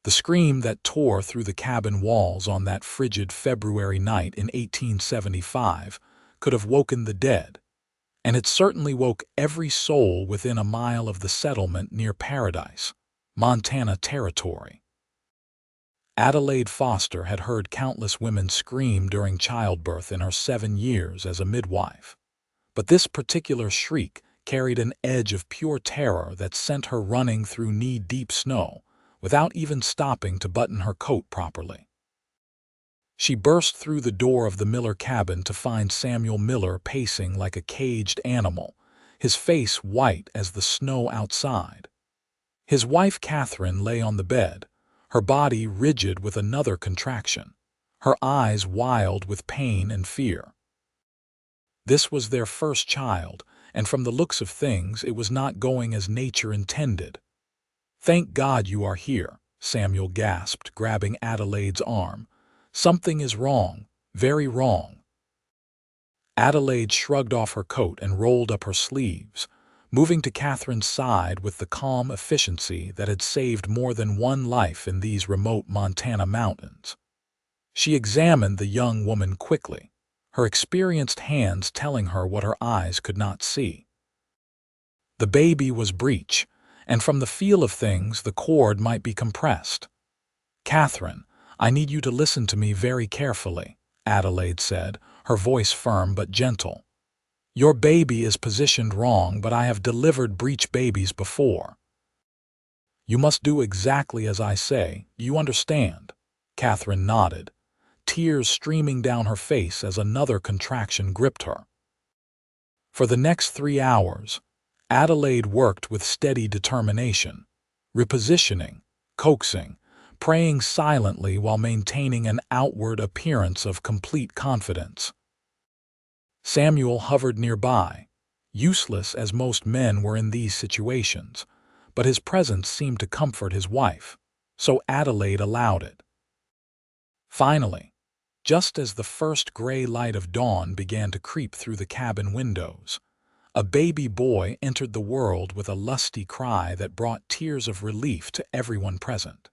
the scream that tore through the cabin walls on that frigid February night in 1875 could have woken the dead, and it certainly woke every soul within a mile of the settlement near Paradise, Montana territory. Adelaide Foster had heard countless women scream during childbirth in her 7 years as a midwife, but this particular shriek carried an edge of pure terror that sent her running through knee-deep snow without even stopping to button her coat properly. She burst through the door of the Miller cabin to find Samuel Miller pacing like a caged animal, his face white as the snow outside. His wife Catherine lay on the bed, her body rigid with another contraction, her eyes wild with pain and fear. This was their first child, and from the looks of things it was not going as nature intended. "Thank God you are here," Samuel gasped, grabbing Adelaide's arm. "Something is wrong, very wrong." Adelaide shrugged off her coat and rolled up her sleeves, moving to Catherine's side with the calm efficiency that had saved more than one life in these remote Montana mountains. She examined the young woman quickly, her experienced hands telling her what her eyes could not see. The baby was breech, and from the feel of things the cord might be compressed. "Catherine, I need you to listen to me very carefully," Adelaide said, her voice firm but gentle. "Your baby is positioned wrong, but I have delivered breech babies before. You must do exactly as I say, do you understand?" Catherine nodded, tears streaming down her face as another contraction gripped her. For the next 3 hours, Adelaide worked with steady determination, repositioning, coaxing, praying silently while maintaining an outward appearance of complete confidence. Samuel hovered nearby, useless as most men were in these situations, but his presence seemed to comfort his wife, so Adelaide allowed it. Finally, just as the first gray light of dawn began to creep through the cabin windows, a baby boy entered the world with a lusty cry that brought tears of relief to everyone present.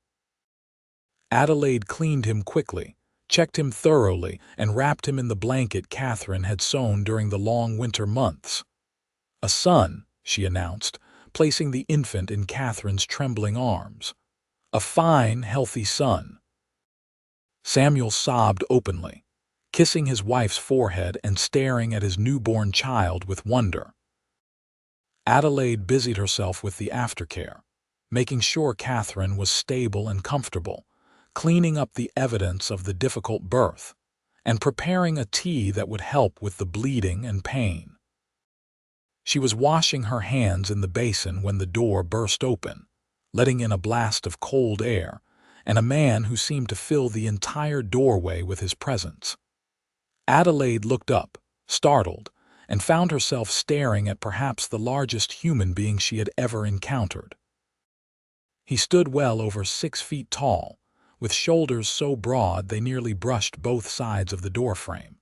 Adelaide cleaned him quickly, checked him thoroughly, and wrapped him in the blanket Catherine had sewn during the long winter months. "A son," she announced, placing the infant in Catherine's trembling arms. "A fine, healthy son." Samuel sobbed openly, kissing his wife's forehead and staring at his newborn child with wonder. Adelaide busied herself with the aftercare, making sure Catherine was stable and comfortable, cleaning up the evidence of the difficult birth, and preparing a tea that would help with the bleeding and pain. She was washing her hands in the basin when the door burst open, letting in a blast of cold air, and a man who seemed to fill the entire doorway with his presence. Adelaide looked up, startled, and found herself staring at perhaps the largest human being she had ever encountered. He stood well over 6 feet tall, with shoulders so broad they nearly brushed both sides of the doorframe.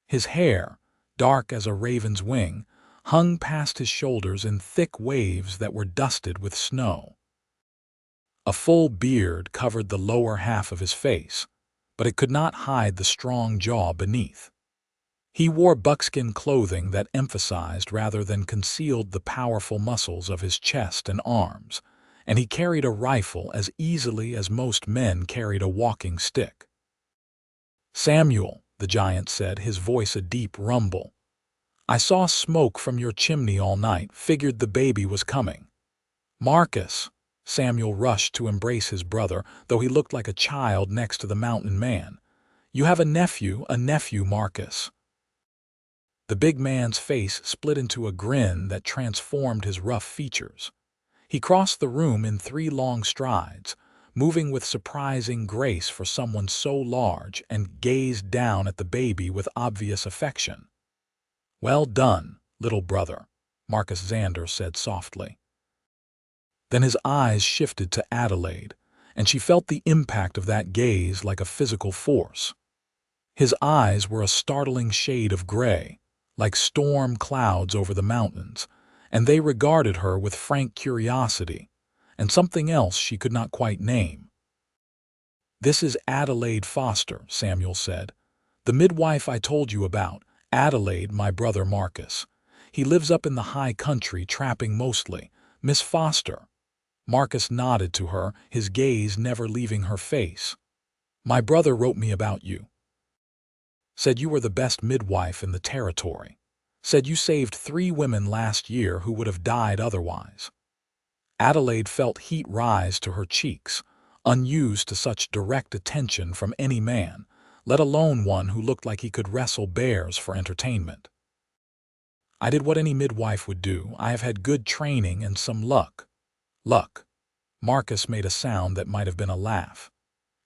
His hair, dark as a raven's wing, hung past his shoulders in thick waves that were dusted with snow. A full beard covered the lower half of his face, but it could not hide the strong jaw beneath. He wore buckskin clothing that emphasized rather than concealed the powerful muscles of his chest and arms, and he carried a rifle as easily as most men carried a walking stick. "Samuel," the giant said, his voice a deep rumble, "I saw smoke from your chimney all night, figured the baby was coming." "Marcus!" Samuel rushed to embrace his brother, though he looked like a child next to the mountain man. "You have a nephew, Marcus." The big man's face split into a grin that transformed his rough features. He crossed the room in 3 long strides, moving with surprising grace for someone so large, and gazed down at the baby with obvious affection. "Well done, little brother," Marcus Xander said softly. Then his eyes shifted to Adelaide, and she felt the impact of that gaze like a physical force. His eyes were a startling shade of gray, like storm clouds over the mountains, and they regarded her with frank curiosity, and something else she could not quite name. "This is Adelaide Foster," Samuel said. "The midwife I told you about. Adelaide, my brother Marcus. He lives up in the high country, trapping mostly. Miss Foster." Marcus nodded to her, his gaze never leaving her face. "My brother wrote me about you. Said you were the best midwife in the territory. Said you saved 3 women last year who would have died otherwise." Adelaide felt heat rise to her cheeks, unused to such direct attention from any man, let alone one who looked like he could wrestle bears for entertainment. "I did what any midwife would do. I have had good training and some luck." "Luck." Marcus made a sound that might have been a laugh.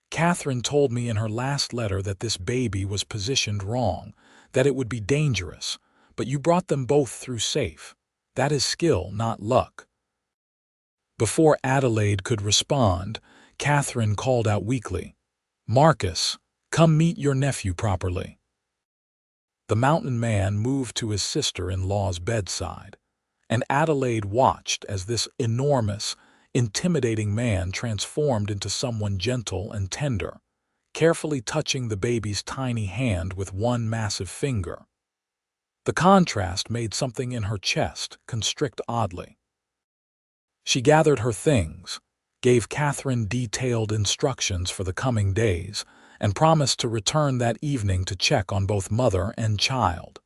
"Catherine told me in her last letter that this baby was positioned wrong, that it would be dangerous, but you brought them both through safe. That is skill, not luck." Before Adelaide could respond, Catherine called out weakly, "Marcus, come meet your nephew properly." The mountain man moved to his sister-in-law's bedside, and Adelaide watched as this enormous, intimidating man transformed into someone gentle and tender, carefully touching the baby's tiny hand with one massive finger. The contrast made something in her chest constrict oddly. She gathered her things, gave Catherine detailed instructions for the coming days, and promised to return that evening to check on both mother and child.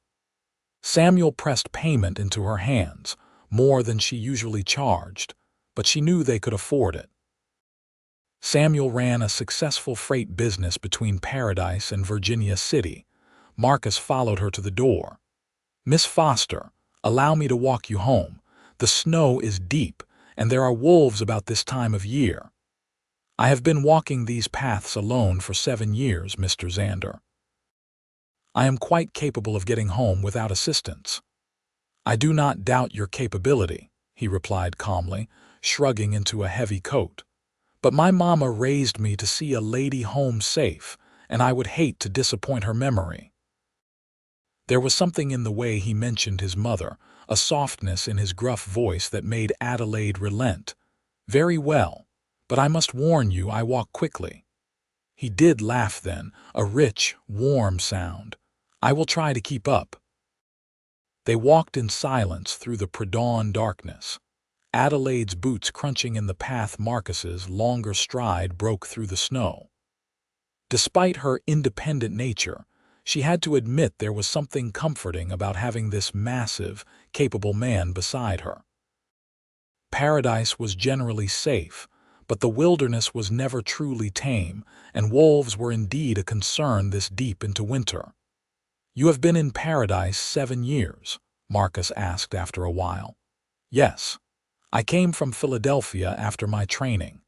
Samuel pressed payment into her hands, more than she usually charged, but she knew they could afford it. Samuel ran a successful freight business between Paradise and Virginia City. Marcus followed her to the door. "Miss Foster, allow me to walk you home. The snow is deep, and there are wolves about this time of year." "I have been walking these paths alone for 7 years, Mr. Xander. I am quite capable of getting home without assistance." "I do not doubt your capability," he replied calmly, shrugging into a heavy coat. "But my mama raised me to see a lady home safe, and I would hate to disappoint her memory." There was something in the way he mentioned his mother, a softness in his gruff voice that made Adelaide relent. "Very well, but I must warn you I walk quickly." He did laugh then, a rich, warm sound. "I will try to keep up." They walked in silence through the pre-dawn darkness. Adelaide's boots crunching in the path, Marcus's longer stride broke through the snow. Despite her independent nature, she had to admit there was something comforting about having this massive, capable man beside her. Paradise was generally safe, but the wilderness was never truly tame, and wolves were indeed a concern this deep into winter. "You have been in Paradise 7 years?" Marcus asked after a while. "Yes. I came from Philadelphia after my training.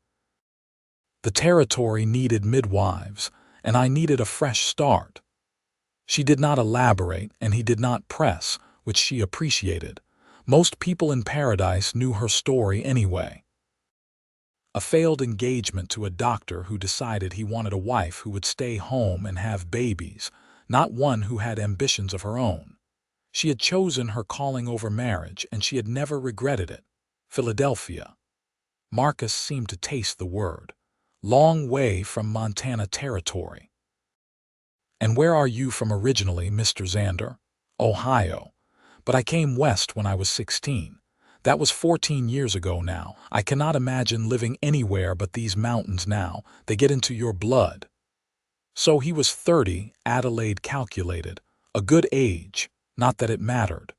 The territory needed midwives, and I needed a fresh start." She did not elaborate, and he did not press, which she appreciated. Most people in Paradise knew her story anyway. A failed engagement to a doctor who decided he wanted a wife who would stay home and have babies, not one who had ambitions of her own. She had chosen her calling over marriage, and she had never regretted it. Philadelphia. Marcus seemed to taste the word. Long way from Montana territory. "And where are you from originally, Mr. Xander?" "Ohio. But I came west when I was 16. That was 14 years ago now. I cannot imagine living anywhere but these mountains now. They get into your blood." So he was 30, Adelaide calculated. A good age, not that it mattered.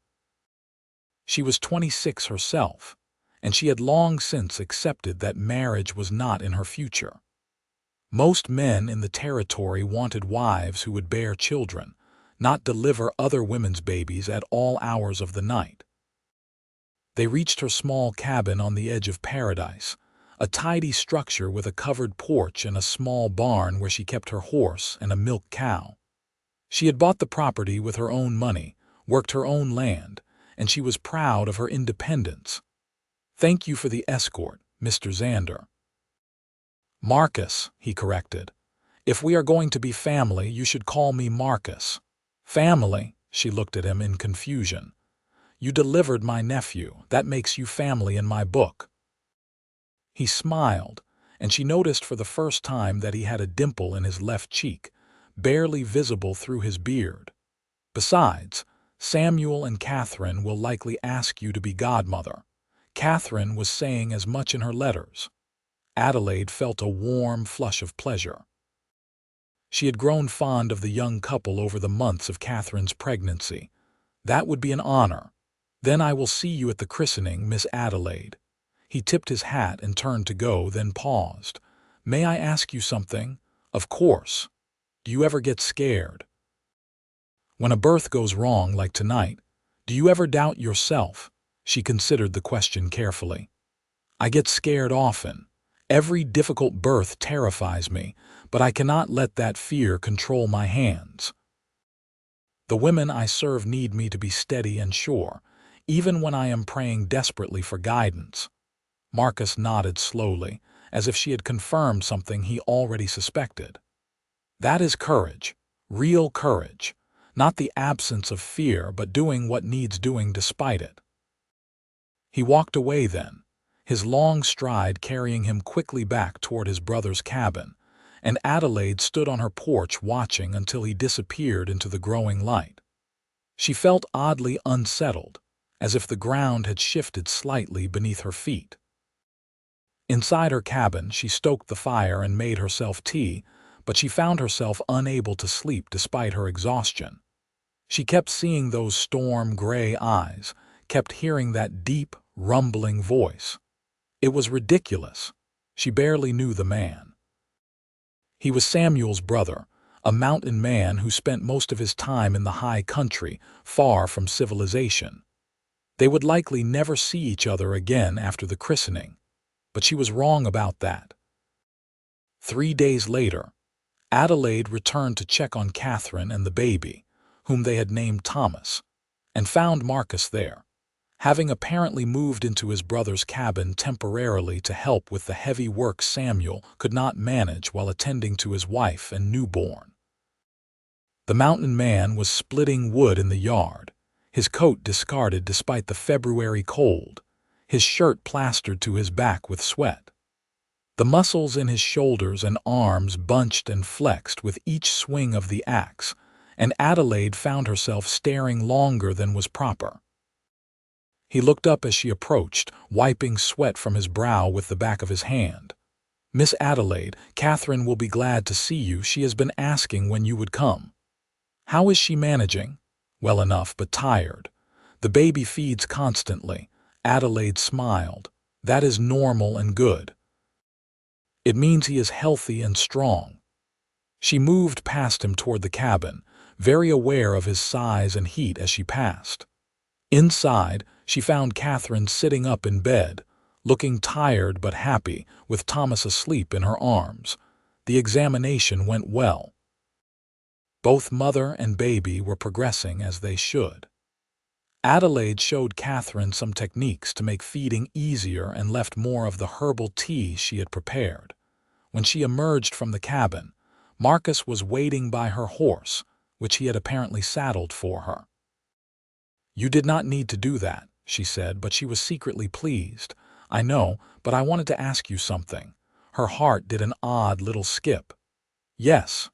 She was 26 herself, and she had long since accepted that marriage was not in her future. Most men in the territory wanted wives who would bear children, not deliver other women's babies at all hours of the night. They reached her small cabin on the edge of Paradise, a tidy structure with a covered porch and a small barn where she kept her horse and a milk cow. She had bought the property with her own money, worked her own land, and she was proud of her independence. "Thank you for the escort, Mr. Xander." "Marcus," he corrected. "If we are going to be family, you should call me Marcus." "Family?" She looked at him in confusion. "You delivered my nephew. That makes you family in my book." He smiled, and she noticed for the first time that he had a dimple in his left cheek, barely visible through his beard. Besides, Samuel and Catherine will likely ask you to be godmother. Catherine was saying as much in her letters. Adelaide felt a warm flush of pleasure. She had grown fond of the young couple over the months of Catherine's pregnancy. That would be an honor. Then I will see you at the christening, Miss Adelaide. He tipped his hat and turned to go, then paused. May I ask you something? Of course. Do you ever get scared? When a birth goes wrong like tonight, do you ever doubt yourself? She considered the question carefully. I get scared often. Every difficult birth terrifies me, but I cannot let that fear control my hands. The women I serve need me to be steady and sure, even when I am praying desperately for guidance. Marcus nodded slowly, as if she had confirmed something he already suspected. That is courage, real courage, not the absence of fear, but doing what needs doing despite it. He walked away then, his long stride carrying him quickly back toward his brother's cabin, and Adelaide stood on her porch watching until he disappeared into the growing light. She felt oddly unsettled, as if the ground had shifted slightly beneath her feet. Inside her cabin, she stoked the fire and made herself tea, but she found herself unable to sleep despite her exhaustion. She kept seeing those storm-gray eyes, kept hearing that deep, rumbling voice. It was ridiculous. She barely knew the man. He was Samuel's brother, a mountain man who spent most of his time in the high country, far from civilization. They would likely never see each other again after the christening, but she was wrong about that. 3 days later, Adelaide returned to check on Catherine and the baby, whom they had named Thomas, and found Marcus there, having apparently moved into his brother's cabin temporarily to help with the heavy work Samuel could not manage while attending to his wife and newborn. The mountain man was splitting wood in the yard, his coat discarded despite the February cold, his shirt plastered to his back with sweat. The muscles in his shoulders and arms bunched and flexed with each swing of the axe, and Adelaide found herself staring longer than was proper. He looked up as she approached, wiping sweat from his brow with the back of his hand. Miss Adelaide, Catherine will be glad to see you. She has been asking when you would come. How is she managing? Well enough, but tired. The baby feeds constantly. Adelaide smiled. That is normal and good. It means he is healthy and strong. She moved past him toward the cabin, very aware of his size and heat as she passed. Inside, she found Catherine sitting up in bed, looking tired but happy, with Thomas asleep in her arms. The examination went well. Both mother and baby were progressing as they should. Adelaide showed Catherine some techniques to make feeding easier and left more of the herbal tea she had prepared. When she emerged from the cabin, Marcus was waiting by her horse, which he had apparently saddled for her. You did not need to do that, she said, but she was secretly pleased. I know, but I wanted to ask you something. Her heart did an odd little skip. Yes.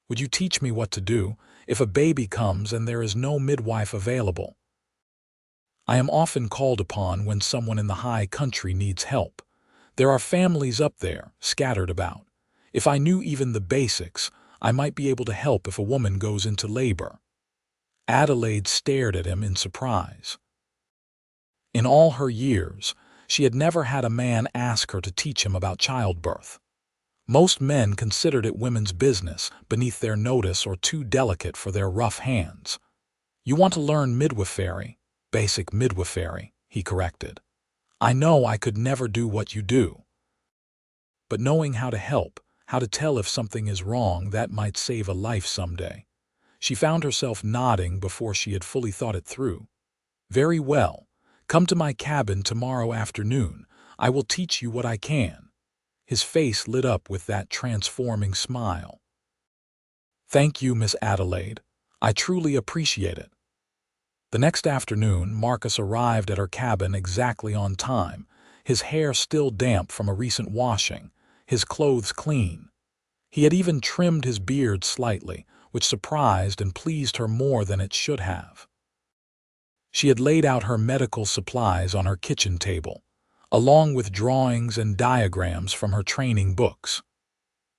Would you teach me what to do if a baby comes and there is no midwife available? I am often called upon when someone in the high country needs help. There are families up there, scattered about. If I knew even the basics, I might be able to help if a woman goes into labor. Adelaide stared at him in surprise. In all her years, she had never had a man ask her to teach him about childbirth. Most men considered it women's business, beneath their notice or too delicate for their rough hands. You want to learn midwifery, basic midwifery, he corrected. I know I could never do what you do. But knowing how to help, how to tell if something is wrong, that might save a life someday. She found herself nodding before she had fully thought it through. Very well. Come to my cabin tomorrow afternoon. I will teach you what I can. His face lit up with that transforming smile. Thank you, Miss Adelaide. I truly appreciate it. The next afternoon, Marcus arrived at her cabin exactly on time, his hair still damp from a recent washing, his clothes clean. He had even trimmed his beard slightly, which surprised and pleased her more than it should have. She had laid out her medical supplies on her kitchen table, along with drawings and diagrams from her training books.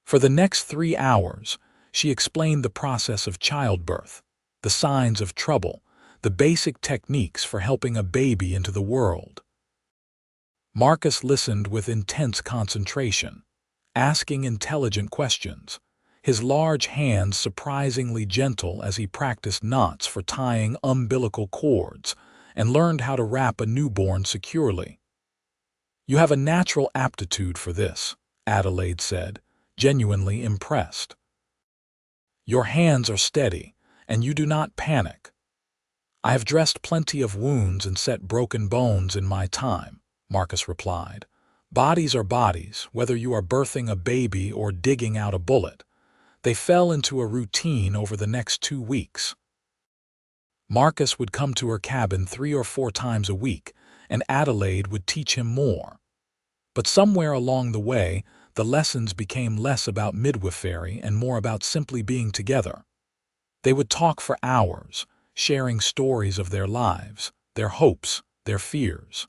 For the next 3 hours, she explained the process of childbirth, the signs of trouble, the basic techniques for helping a baby into the world. Marcus listened with intense concentration, asking intelligent questions, his large hands surprisingly gentle as he practiced knots for tying umbilical cords and learned how to wrap a newborn securely. "You have a natural aptitude for this," Adelaide said, genuinely impressed. "Your hands are steady, and you do not panic." "I have dressed plenty of wounds and set broken bones in my time," Marcus replied. "Bodies are bodies, whether you are birthing a baby or digging out a bullet." They fell into a routine over the next 2 weeks. Marcus would come to her cabin 3 or 4 times a week, and Adelaide would teach him more. But somewhere along the way, the lessons became less about midwifery and more about simply being together. They would talk for hours, sharing stories of their lives, their hopes, their fears.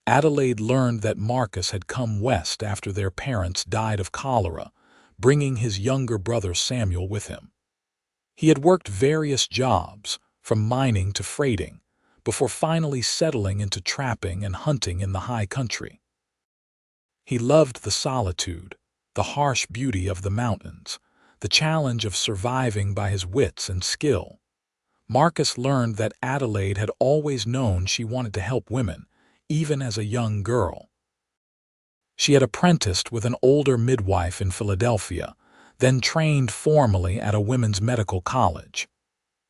Adelaide learned that Marcus had come west after their parents died of cholera, bringing his younger brother Samuel with him. He had worked various jobs, from mining to freighting, before finally settling into trapping and hunting in the high country. He loved the solitude, the harsh beauty of the mountains, the challenge of surviving by his wits and skill. Marcus learned that Adelaide had always known she wanted to help women, even as a young girl. She had apprenticed with an older midwife in Philadelphia, then trained formally at a women's medical college.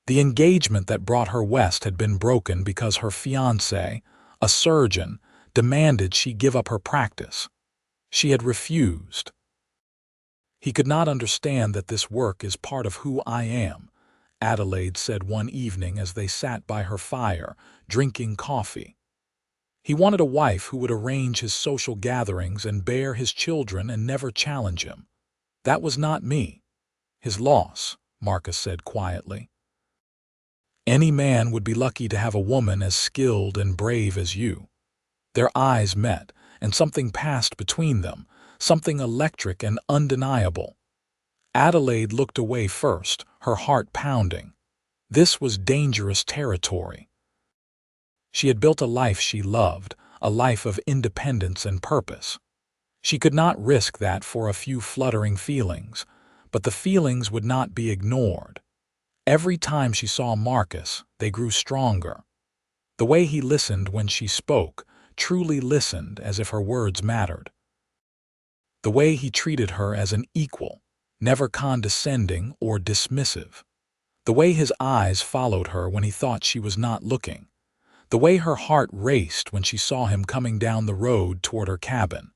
The engagement that brought her west had been broken because her fiancé, a surgeon, demanded she give up her practice. She had refused. "He could not understand that this work is part of who I am," Adelaide said one evening as they sat by her fire, drinking coffee. "He wanted a wife who would arrange his social gatherings and bear his children and never challenge him. That was not me." "His loss," Marcus said quietly. "Any man would be lucky to have a woman as skilled and brave as you." Their eyes met, and something passed between them, something electric and undeniable. Adelaide looked away first, her heart pounding. This was dangerous territory. She had built a life she loved, a life of independence and purpose. She could not risk that for a few fluttering feelings, but the feelings would not be ignored. Every time she saw Marcus, they grew stronger. The way he listened when she spoke, truly listened as if her words mattered. The way he treated her as an equal, never condescending or dismissive. The way his eyes followed her when he thought she was not looking. The way her heart raced when she saw him coming down the road toward her cabin.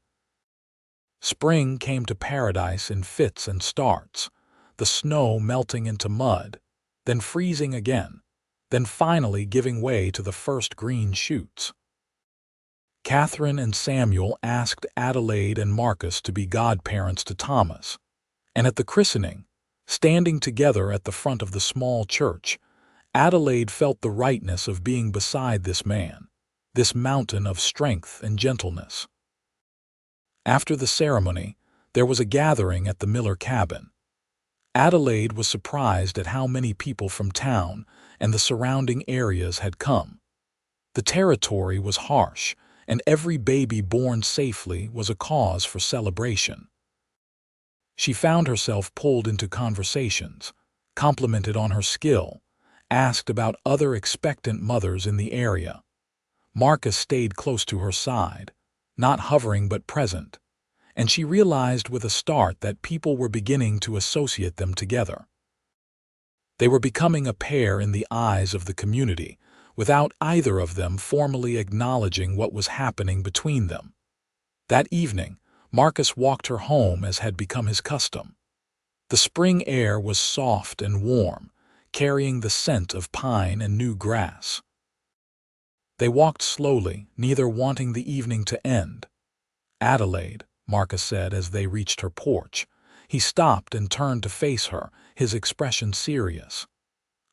Spring came to paradise in fits and starts, the snow melting into mud, then freezing again, then finally giving way to the first green shoots. Catherine and Samuel asked Adelaide and Marcus to be godparents to Thomas, and at the christening, standing together at the front of the small church, Adelaide felt the rightness of being beside this man, this mountain of strength and gentleness. After the ceremony, there was a gathering at the Miller cabin. Adelaide was surprised at how many people from town and the surrounding areas had come. The territory was harsh, and every baby born safely was a cause for celebration. She found herself pulled into conversations, complimented on her skill, asked about other expectant mothers in the area. Marcus stayed close to her side, not hovering but present, and she realized with a start that people were beginning to associate them together. They were becoming a pair in the eyes of the community, without either of them formally acknowledging what was happening between them. That evening, Marcus walked her home as had become his custom. The spring air was soft and warm, carrying the scent of pine and new grass. They walked slowly, neither wanting the evening to end. Adelaide, Marcus said as they reached her porch. He stopped and turned to face her, his expression serious.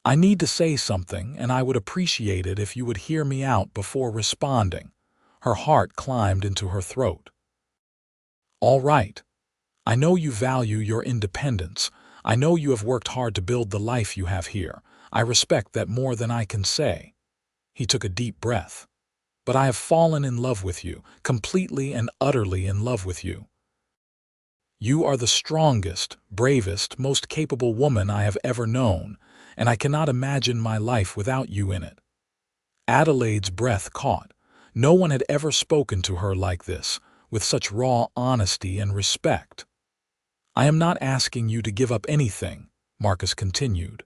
"I need to say something, and I would appreciate it if you would hear me out before responding." Her heart climbed into her throat. "All right. I know you value your independence. I know you have worked hard to build the life you have here. I respect that more than I can say." He took a deep breath. "But I have fallen in love with you, completely and utterly in love with you. You are the strongest, bravest, most capable woman I have ever known, and I cannot imagine my life without you in it." Adelaide's breath caught. No one had ever spoken to her like this, with such raw honesty and respect. "I am not asking you to give up anything," Marcus continued.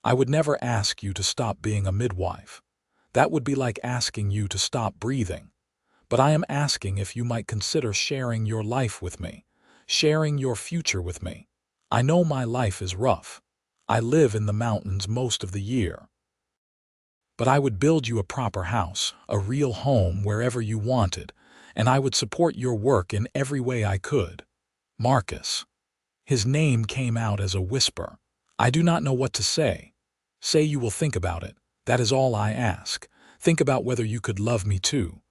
"I would never ask you to stop being a midwife. That would be like asking you to stop breathing. But I am asking if you might consider sharing your life with me, sharing your future with me. I know my life is rough. I live in the mountains most of the year. But I would build you a proper house, a real home wherever you wanted, and I would support your work in every way I could." Marcus. His name came out as a whisper. "I do not know what to say." "Say you will think about it. That is all I ask. Think about whether you could love me too.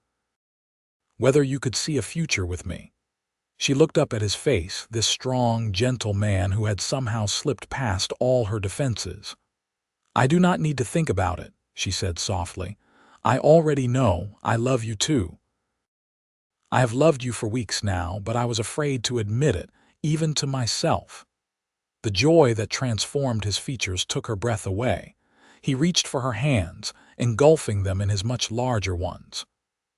Whether you could see a future with me." She looked up at his face, this strong, gentle man who had somehow slipped past all her defenses. "I do not need to think about it," she said softly. "I already know I love you too. I have loved you for weeks now, but I was afraid to admit it, even to myself." The joy that transformed his features took her breath away. He reached for her hands, engulfing them in his much larger ones.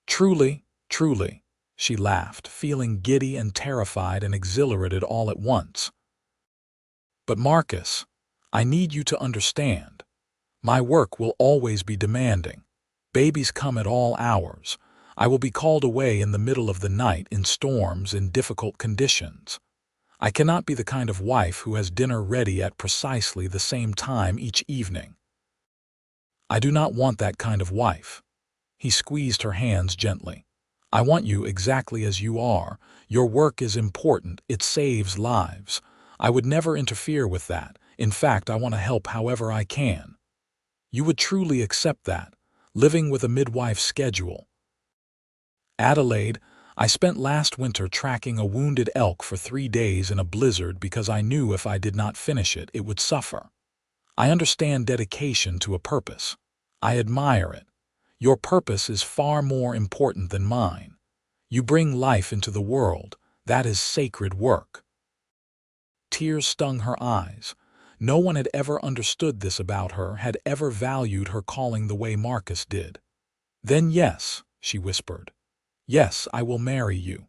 "Truly, truly," she laughed, feeling giddy and terrified and exhilarated all at once. "But Marcus, I need you to understand. My work will always be demanding. Babies come at all hours. I will be called away in the middle of the night in storms, in difficult conditions. I cannot be the kind of wife who has dinner ready at precisely the same time each evening. I do not want that kind of wife." He squeezed her hands gently. "I want you exactly as you are. Your work is important. It saves lives. I would never interfere with that. In fact, I want to help however I can. You would truly accept that, living with a midwife's schedule." "Adelaide, I spent last winter tracking a wounded elk for 3 days in a blizzard because I knew if I did not finish it, it would suffer. I understand dedication to a purpose. I admire it. Your purpose is far more important than mine. You bring life into the world. That is sacred work." Tears stung her eyes. No one had ever understood this about her, had ever valued her calling the way Marcus did. "Then yes," she whispered. "Yes, I will marry you."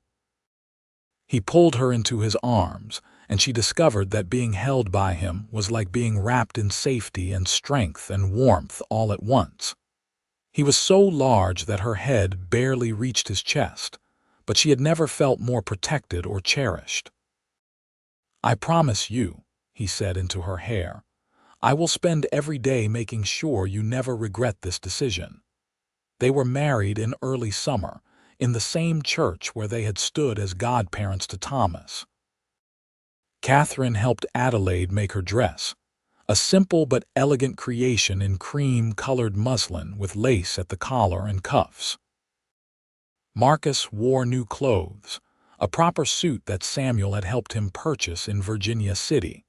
He pulled her into his arms, and she discovered that being held by him was like being wrapped in safety and strength and warmth all at once. He was so large that her head barely reached his chest, but she had never felt more protected or cherished. "I promise you," he said into her hair, "I will spend every day making sure you never regret this decision." They were married in early summer, in the same church where they had stood as godparents to Thomas. Catherine helped Adelaide make her dress, a simple but elegant creation in cream-colored muslin with lace at the collar and cuffs. Marcus wore new clothes, a proper suit that Samuel had helped him purchase in Virginia City,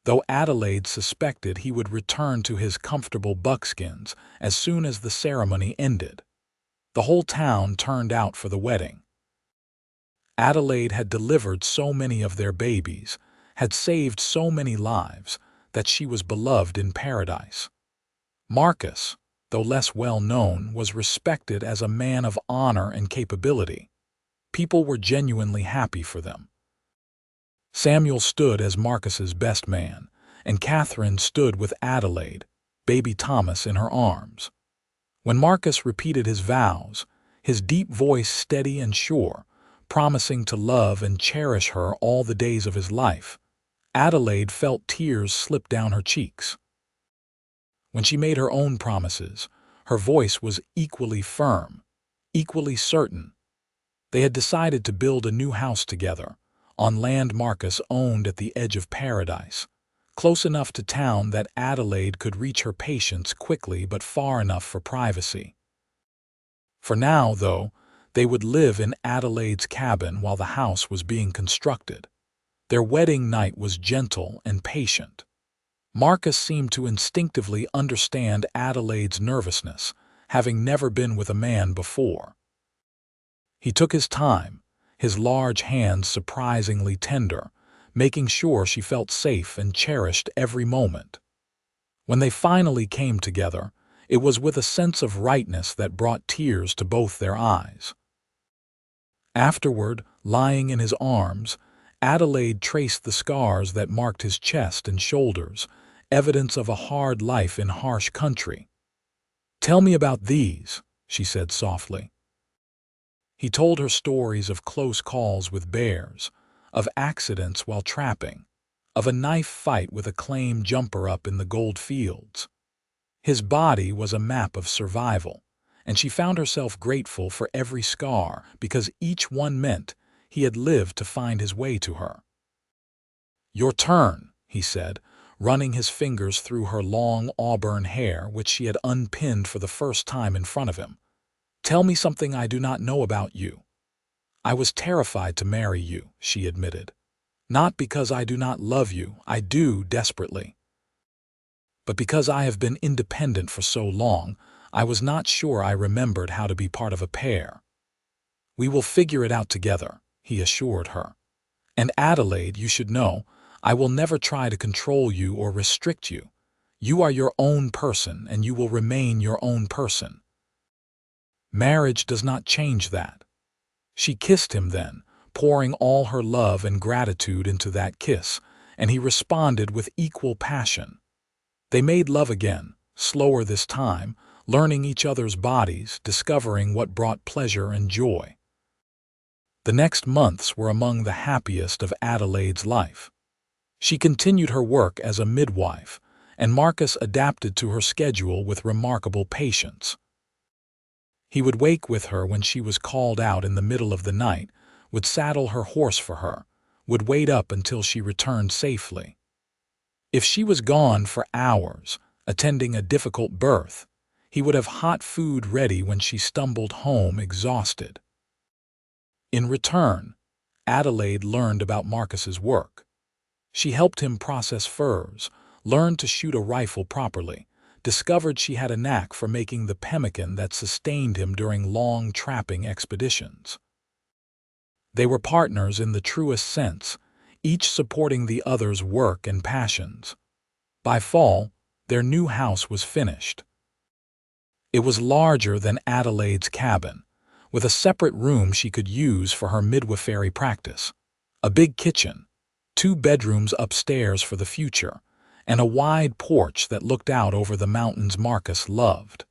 though Adelaide suspected he would return to his comfortable buckskins as soon as the ceremony ended. The whole town turned out for the wedding. Adelaide had delivered so many of their babies, had saved so many lives, that she was beloved in paradise. Marcus, though less well known, was respected as a man of honor and capability. People were genuinely happy for them. Samuel stood as Marcus's best man, and Catherine stood with Adelaide, baby Thomas in her arms. When Marcus repeated his vows, his deep voice steady and sure, promising to love and cherish her all the days of his life, Adelaide felt tears slip down her cheeks. When she made her own promises, her voice was equally firm, equally certain. They had decided to build a new house together, on land Marcus owned at the edge of paradise, close enough to town that Adelaide could reach her patients quickly but far enough for privacy. For now, though, they would live in Adelaide's cabin while the house was being constructed. Their wedding night was gentle and patient. Marcus seemed to instinctively understand Adelaide's nervousness, having never been with a man before. He took his time, his large hands surprisingly tender, making sure she felt safe and cherished every moment. When they finally came together, it was with a sense of rightness that brought tears to both their eyes. Afterward, lying in his arms, Adelaide traced the scars that marked his chest and shoulders, evidence of a hard life in harsh country. "Tell me about these," she said softly. He told her stories of close calls with bears, of accidents while trapping, of a knife fight with a claim jumper up in the gold fields. His body was a map of survival, and she found herself grateful for every scar because each one meant he had lived to find his way to her. "Your turn," he said, running his fingers through her long auburn hair which she had unpinned for the first time in front of him. "Tell me something I do not know about you." "I was terrified to marry you," she admitted. "Not because I do not love you, I do desperately. But because I have been independent for so long, I was not sure I remembered how to be part of a pair." "We will figure it out together," he assured her. "And Adelaide, you should know, I will never try to control you or restrict you. You are your own person, and you will remain your own person. Marriage does not change that." She kissed him then, pouring all her love and gratitude into that kiss, and he responded with equal passion. They made love again, slower this time, learning each other's bodies, discovering what brought pleasure and joy. The next months were among the happiest of Adelaide's life. She continued her work as a midwife, and Marcus adapted to her schedule with remarkable patience. He would wake with her when she was called out in the middle of the night, would saddle her horse for her, would wait up until she returned safely. If she was gone for hours, attending a difficult birth, he would have hot food ready when she stumbled home exhausted. In return, Adelaide learned about Marcus's work. She helped him process furs, learned to shoot a rifle properly, discovered she had a knack for making the pemmican that sustained him during long trapping expeditions. They were partners in the truest sense, each supporting the other's work and passions. By fall, their new house was finished. It was larger than Adelaide's cabin, with a separate room she could use for her midwifery practice, a big kitchen, 2 bedrooms upstairs for the future, and a wide porch that looked out over the mountains Marcus loved.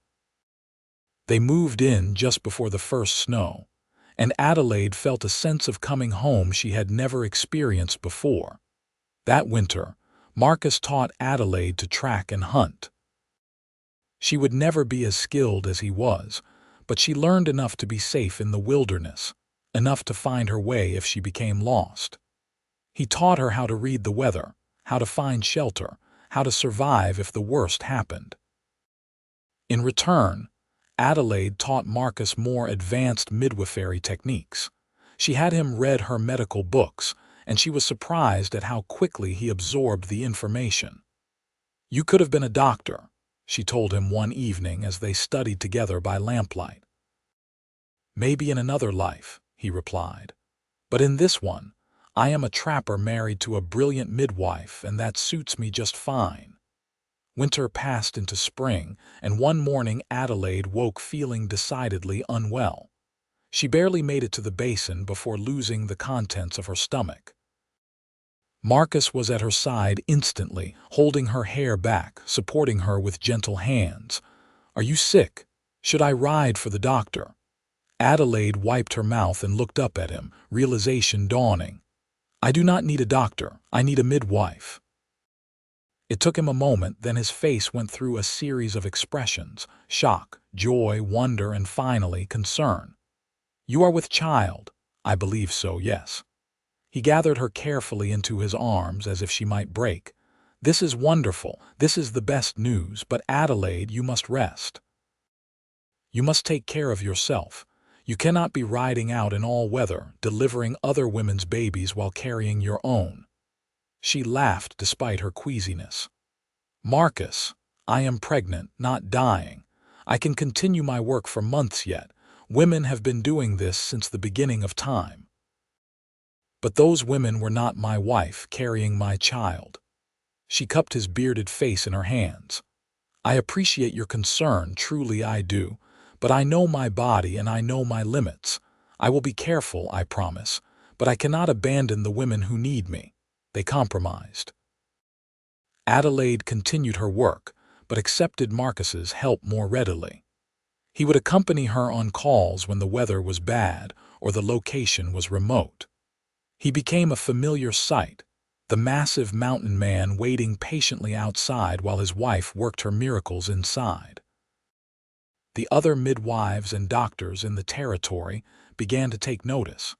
They moved in just before the first snow, and Adelaide felt a sense of coming home she had never experienced before. That winter, Marcus taught Adelaide to track and hunt. She would never be as skilled as he was, but she learned enough to be safe in the wilderness, enough to find her way if she became lost. He taught her how to read the weather, how to find shelter, how to survive if the worst happened. In return, Adelaide taught Marcus more advanced midwifery techniques. She had him read her medical books, and she was surprised at how quickly he absorbed the information. "You could have been a doctor," she told him one evening as they studied together by lamplight. "Maybe in another life," he replied. "But in this one, I am a trapper married to a brilliant midwife, and that suits me just fine." Winter passed into spring, and one morning Adelaide woke feeling decidedly unwell. She barely made it to the basin before losing the contents of her stomach. Marcus was at her side instantly, holding her hair back, supporting her with gentle hands. "Are you sick? Should I ride for the doctor?" Adelaide wiped her mouth and looked up at him, realization dawning. "I do not need a doctor, I need a midwife." It took him a moment, then his face went through a series of expressions: shock, joy, wonder, and finally concern. You are with child. I believe so, yes. He gathered her carefully into his arms as if she might break. This is wonderful. This is the best news, but Adelaide, you must rest. You must take care of yourself. You cannot be riding out in all weather, delivering other women's babies while carrying your own. She laughed despite her queasiness. Marcus, I am pregnant, not dying. I can continue my work for months yet. Women have been doing this since the beginning of time. But those women were not my wife carrying my child. She cupped his bearded face in her hands. I appreciate your concern, truly I do, but I know my body and I know my limits. I will be careful, I promise, but I cannot abandon the women who need me. They compromised. Adelaide continued her work, but accepted Marcus's help more readily. He would accompany her on calls when the weather was bad or the location was remote. He became a familiar sight, the massive mountain man waiting patiently outside while his wife worked her miracles inside. The other midwives and doctors in the territory began to take notice.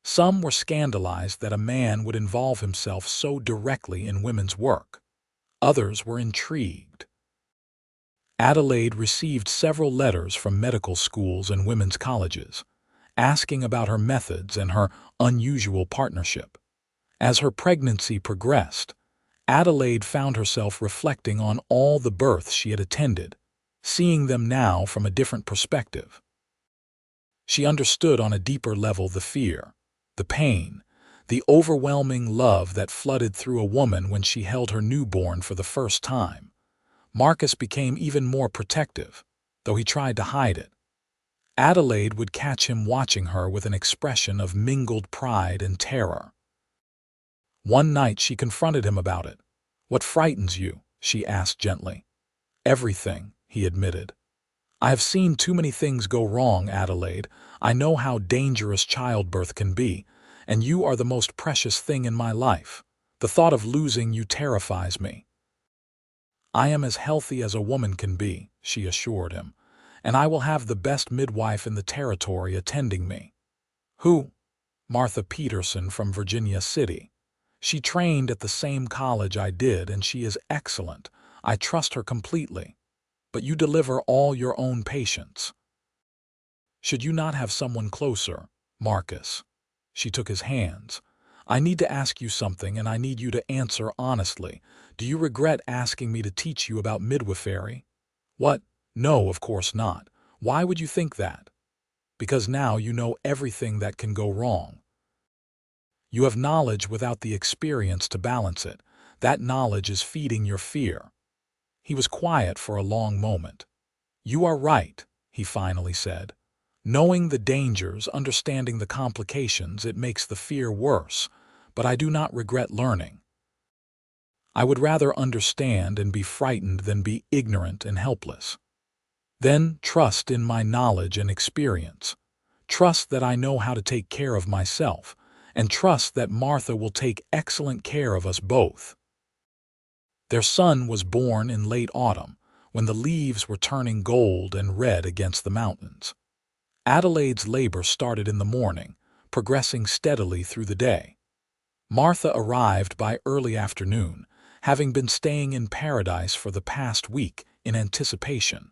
Some were scandalized that a man would involve himself so directly in women's work. Others were intrigued. Adelaide received several letters from medical schools and women's colleges, asking about her methods and her unusual partnership. As her pregnancy progressed, Adelaide found herself reflecting on all the births she had attended, seeing them now from a different perspective. She understood on a deeper level the fear, the pain, the overwhelming love that flooded through a woman when she held her newborn for the first time. Marcus became even more protective, though he tried to hide it. Adelaide would catch him watching her with an expression of mingled pride and terror. One night she confronted him about it. "What frightens you?" she asked gently. "Everything," he admitted. "I have seen too many things go wrong, Adelaide. I know how dangerous childbirth can be, and you are the most precious thing in my life. The thought of losing you terrifies me." "I am as healthy as a woman can be," she assured him, "and I will have the best midwife in the territory attending me." "Who?" "Martha Peterson from Virginia City. She trained at the same college I did, and she is excellent. I trust her completely. But you deliver all your own patients. Should you not have someone closer, Marcus?" She took his hands. "I need to ask you something, and I need you to answer honestly. Do you regret asking me to teach you about midwifery?" "What? No, of course not. Why would you think that?" "Because now you know everything that can go wrong. You have knowledge without the experience to balance it. That knowledge is feeding your fear." He was quiet for a long moment. "You are right," he finally said. "Knowing the dangers, understanding the complications, it makes the fear worse, but I do not regret learning. I would rather understand and be frightened than be ignorant and helpless. Then trust in my knowledge and experience. Trust that I know how to take care of myself, and trust that Martha will take excellent care of us both." Their son was born in late autumn, when the leaves were turning gold and red against the mountains. Adelaide's labor started in the morning, progressing steadily through the day. Martha arrived by early afternoon, having been staying in paradise for the past week in anticipation.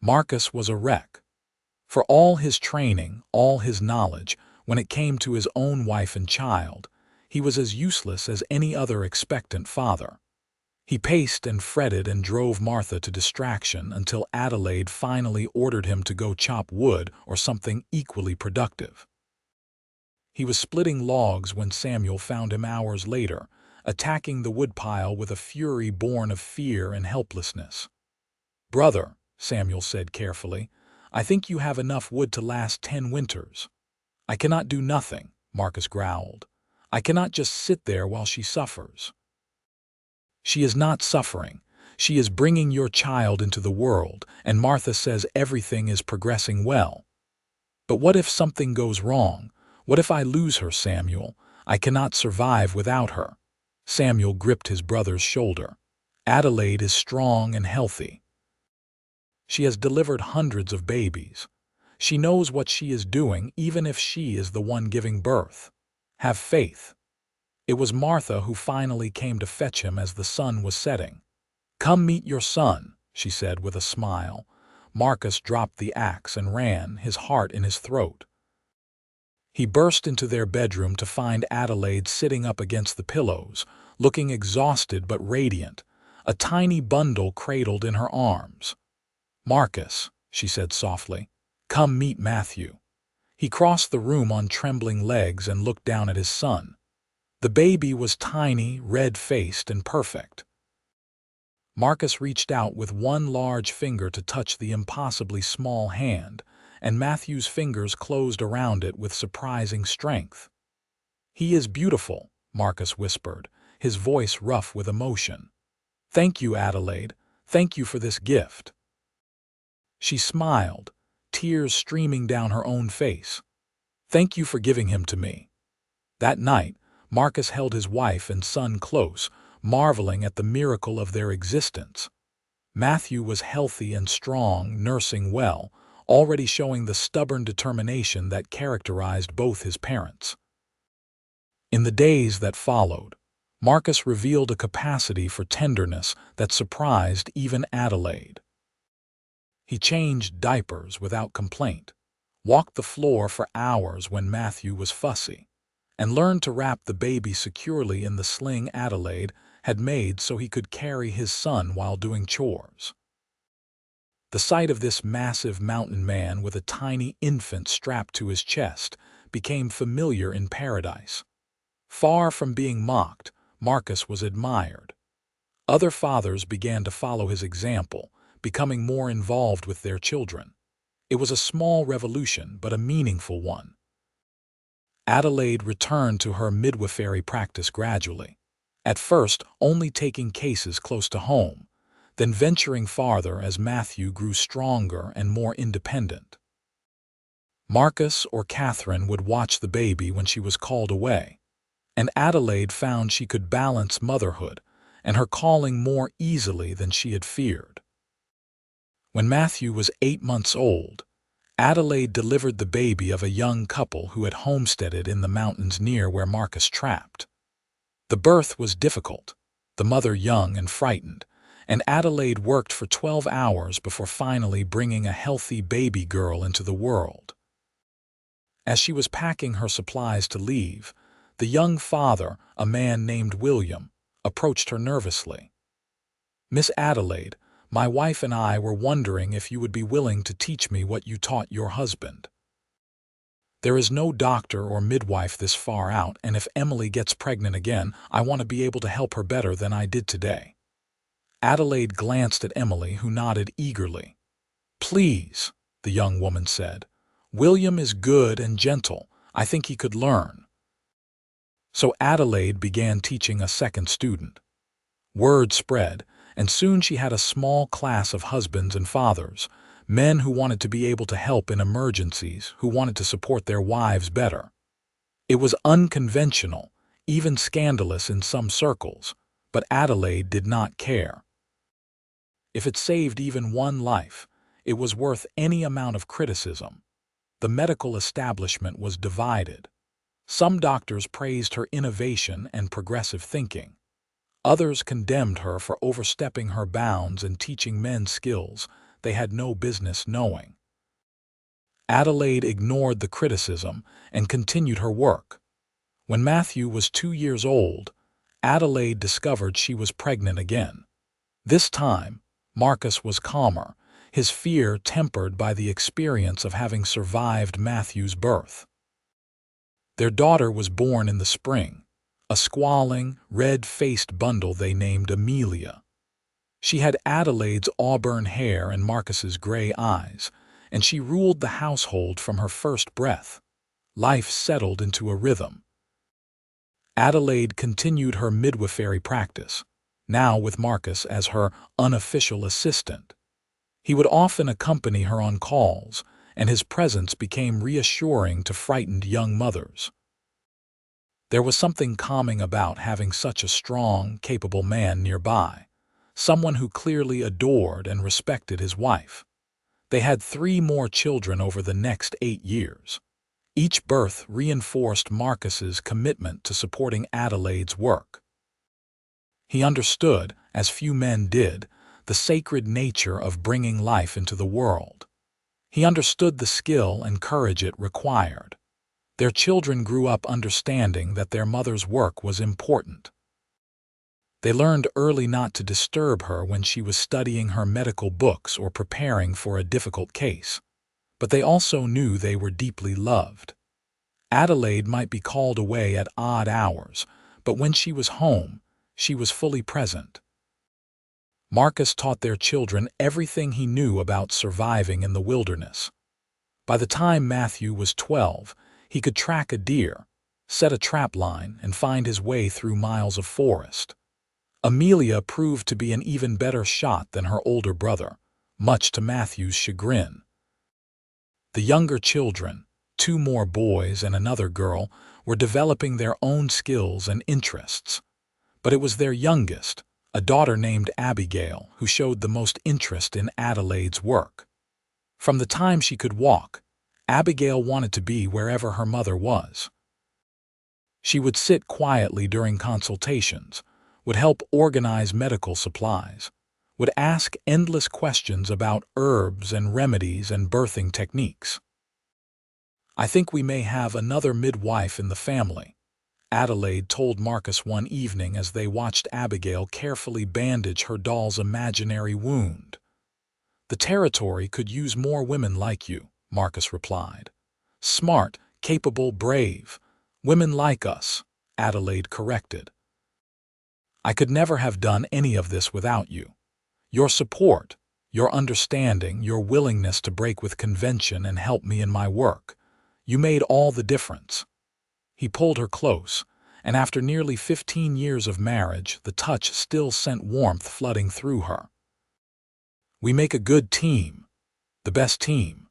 Marcus was a wreck. For all his training, all his knowledge, when it came to his own wife and child, he was as useless as any other expectant father. He paced and fretted and drove Martha to distraction until Adelaide finally ordered him to go chop wood or something equally productive. He was splitting logs when Samuel found him hours later, attacking the woodpile with a fury born of fear and helplessness. "Brother," Samuel said carefully, "I think you have enough wood to last 10 winters." "I cannot do nothing," Marcus growled. "I cannot just sit there while she suffers." "She is not suffering. She is bringing your child into the world, and Martha says everything is progressing well." "But what if something goes wrong? What if I lose her, Samuel? I cannot survive without her." Samuel gripped his brother's shoulder. "Adelaide is strong and healthy. She has delivered hundreds of babies. She knows what she is doing, even if she is the one giving birth. Have faith." It was Martha who finally came to fetch him as the sun was setting. "Come meet your son," she said with a smile. Marcus dropped the axe and ran, his heart in his throat. He burst into their bedroom to find Adelaide sitting up against the pillows, looking exhausted but radiant, a tiny bundle cradled in her arms. "Marcus," she said softly, "come meet Matthew." He crossed the room on trembling legs and looked down at his son. The baby was tiny, red-faced, and perfect. Marcus reached out with one large finger to touch the impossibly small hand, and Matthew's fingers closed around it with surprising strength. "He is beautiful," Marcus whispered, his voice rough with emotion. "Thank you, Adelaide. Thank you for this gift." She smiled, tears streaming down her own face. "Thank you for giving him to me." That night, Marcus held his wife and son close, marveling at the miracle of their existence. Matthew was healthy and strong, nursing well, already showing the stubborn determination that characterized both his parents. In the days that followed, Marcus revealed a capacity for tenderness that surprised even Adelaide. He changed diapers without complaint, walked the floor for hours when Matthew was fussy, and learned to wrap the baby securely in the sling Adelaide had made so he could carry his son while doing chores. The sight of this massive mountain man with a tiny infant strapped to his chest became familiar in paradise. Far from being mocked, Marcus was admired. Other fathers began to follow his example, becoming more involved with their children. It was a small revolution, but a meaningful one. Adelaide returned to her midwifery practice gradually, at first only taking cases close to home, then venturing farther as Matthew grew stronger and more independent. Marcus or Catherine would watch the baby when she was called away, and Adelaide found she could balance motherhood and her calling more easily than she had feared. When Matthew was 8 months old, Adelaide delivered the baby of a young couple who had homesteaded in the mountains near where Marcus trapped. The birth was difficult, the mother young and frightened, and Adelaide worked for 12 hours before finally bringing a healthy baby girl into the world. As she was packing her supplies to leave, the young father, a man named William, approached her nervously. "Miss Adelaide, my wife and I were wondering if you would be willing to teach me what you taught your husband. There is no doctor or midwife this far out, and if Emily gets pregnant again, I want to be able to help her better than I did today." Adelaide glanced at Emily, who nodded eagerly. "Please," the young woman said. "William is good and gentle. I think he could learn." So Adelaide began teaching a second student. Word spread, and soon she had a small class of husbands and fathers, men who wanted to be able to help in emergencies, who wanted to support their wives better. It was unconventional, even scandalous in some circles, but Adelaide did not care. If it saved even one life, it was worth any amount of criticism. The medical establishment was divided. Some doctors praised her innovation and progressive thinking. Others condemned her for overstepping her bounds and teaching men skills they had no business knowing. Adelaide ignored the criticism and continued her work. When Matthew was 2 years old, Adelaide discovered she was pregnant again. This time, Marcus was calmer, his fear tempered by the experience of having survived Matthew's birth. Their daughter was born in the spring, a squalling, red-faced bundle they named Amelia. She had Adelaide's auburn hair and Marcus's gray eyes, and she ruled the household from her first breath. Life settled into a rhythm. Adelaide continued her midwifery practice, now with Marcus as her unofficial assistant. He would often accompany her on calls, and his presence became reassuring to frightened young mothers. There was something calming about having such a strong, capable man nearby, someone who clearly adored and respected his wife. They had 3 more children over the next 8 years. Each birth reinforced Marcus's commitment to supporting Adelaide's work. He understood, as few men did, the sacred nature of bringing life into the world. He understood the skill and courage it required. Their children grew up understanding that their mother's work was important. They learned early not to disturb her when she was studying her medical books or preparing for a difficult case. But they also knew they were deeply loved. Adelaide might be called away at odd hours, but when she was home, she was fully present. Marcus taught their children everything he knew about surviving in the wilderness. By the time Matthew was 12, he could track a deer, set a trap line, and find his way through miles of forest. Amelia proved to be an even better shot than her older brother, much to Matthew's chagrin. The younger children, 2 more boys and another girl, were developing their own skills and interests. But it was their youngest, a daughter named Abigail, who showed the most interest in Adelaide's work. From the time she could walk, Abigail wanted to be wherever her mother was. She would sit quietly during consultations, would help organize medical supplies, would ask endless questions about herbs and remedies and birthing techniques. "I think we may have another midwife in the family," Adelaide told Marcus one evening as they watched Abigail carefully bandage her doll's imaginary wound. "The territory could use more women like you," Marcus replied. "Smart, capable, brave. Women like us," Adelaide corrected. "I could never have done any of this without you. Your support, your understanding, your willingness to break with convention and help me in my work. You made all the difference." He pulled her close, and after nearly 15 years of marriage, the touch still sent warmth flooding through her. "We make a good team, the best team."